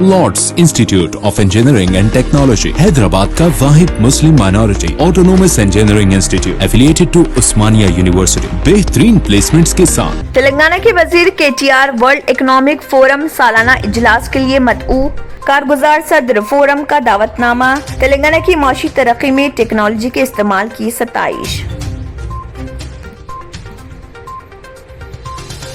Lord's Institute of Engineering and Technology Hyderabad का वाहिद Muslim minority autonomous engineering institute affiliated to Osmania University बेहतरीन placements के साथ। तेलंगाना के वजीर KTR वर्ल्ड इकोनॉमिक फोरम सालाना इजलास के लिए मदऊ। कारगुजार सदर फोरम का दावतनामा। तेलंगाना की माशी तरक्की में टेक्नोलॉजी के इस्तेमाल की सताइश।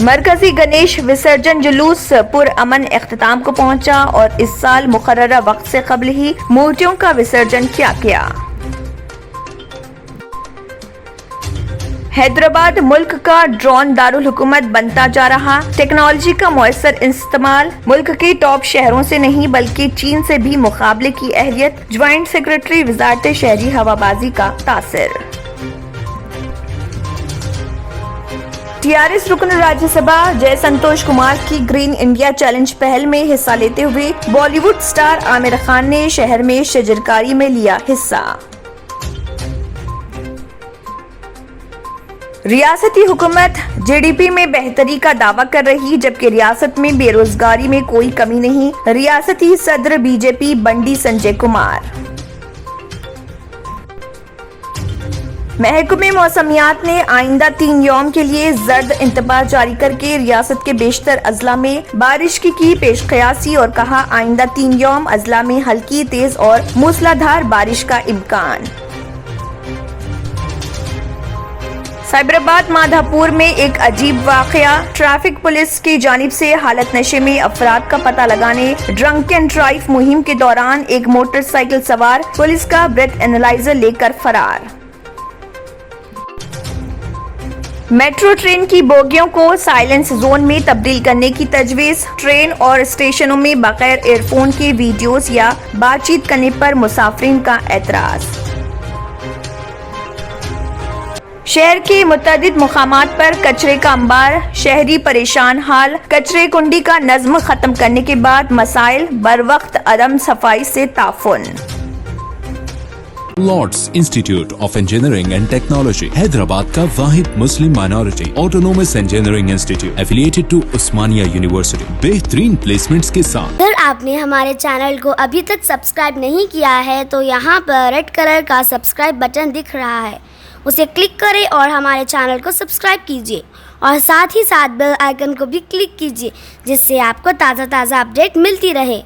मरकजी गणेश विसर्जन जुलूस पुरअमन इख्तिताम को पहुंचा और इस साल मुकर्ररा वक्त से कबल ही मूर्तियों का विसर्जन किया गया। हैदराबाद मुल्क का ड्रोन दारुल हुकूमत बनता जा रहा। टेक्नोलॉजी का मुयस्सर इस्तेमाल। मुल्क के टॉप शहरों से नहीं बल्कि चीन से भी मुकाबले की अहलियत। ज्वाइंट सेक्रेटरी वजारत शहरी हवाबाजी का तासिर। TRS रुकन राज्यसभा जय संतोष कुमार की ग्रीन इंडिया चैलेंज पहल में हिस्सा लेते हुए बॉलीवुड स्टार आमिर खान ने शहर में शजरकारी में लिया हिस्सा। रियासती हुकूमत GDP में बेहतरी का दावा कर रही, जबकि रियासत में बेरोजगारी में कोई कमी नहीं। रियासती सदर BJP बंडी संजय कुमार। महकमे मौसमियात ने आइंदा 3 यौम के लिए जर्द इंतबाह जारी करके रियासत के बेशतर अजला में बारिश की पेशकयासी और कहा आइंदा 3 यौम अजला में हल्की तेज और मूसलाधार बारिश का इम्कान। साइबराबाद माधापुर में एक अजीब वाकया। ट्रैफिक पुलिस की जानिब से हालत नशे में अफराद का पता लगाने ड्रंक एंड ड्राइव मुहिम के दौरान एक मोटरसाइकिल सवार पुलिस का ब्रेथ एनालाइजर लेकर फरार। मेट्रो ट्रेन की बोगियों को साइलेंस जोन में तब्दील करने की तजवीज। ट्रेन और स्टेशनों में बगैर एयरफोन के वीडियोस या बातचीत करने पर मुसाफिरीन का एतराज। शहर के मुतअद्दिद मुकामात पर कचरे का अंबार। शहरी परेशान हाल। कचरे कुंडी का नज्म खत्म करने के बाद मसाइल। बर वक्त अदम सफाई से ताफुन। Lords Institute of Engineering and Technology Hyderabad का वाहिद Muslim minority autonomous engineering institute affiliated to Osmania University बेहतरीन प्लेसमेंट्स के साथ। अगर आपने हमारे चैनल को अभी तक सब्सक्राइब नहीं किया है तो यहाँ पर रेड कलर का सब्सक्राइब बटन दिख रहा है, उसे क्लिक करें और हमारे चैनल को सब्सक्राइब कीजिए और साथ ही साथ बेल आइकन को भी क्लिक कीजिए, जिससे आपको ताज़ा अपडेट मिलती रहे।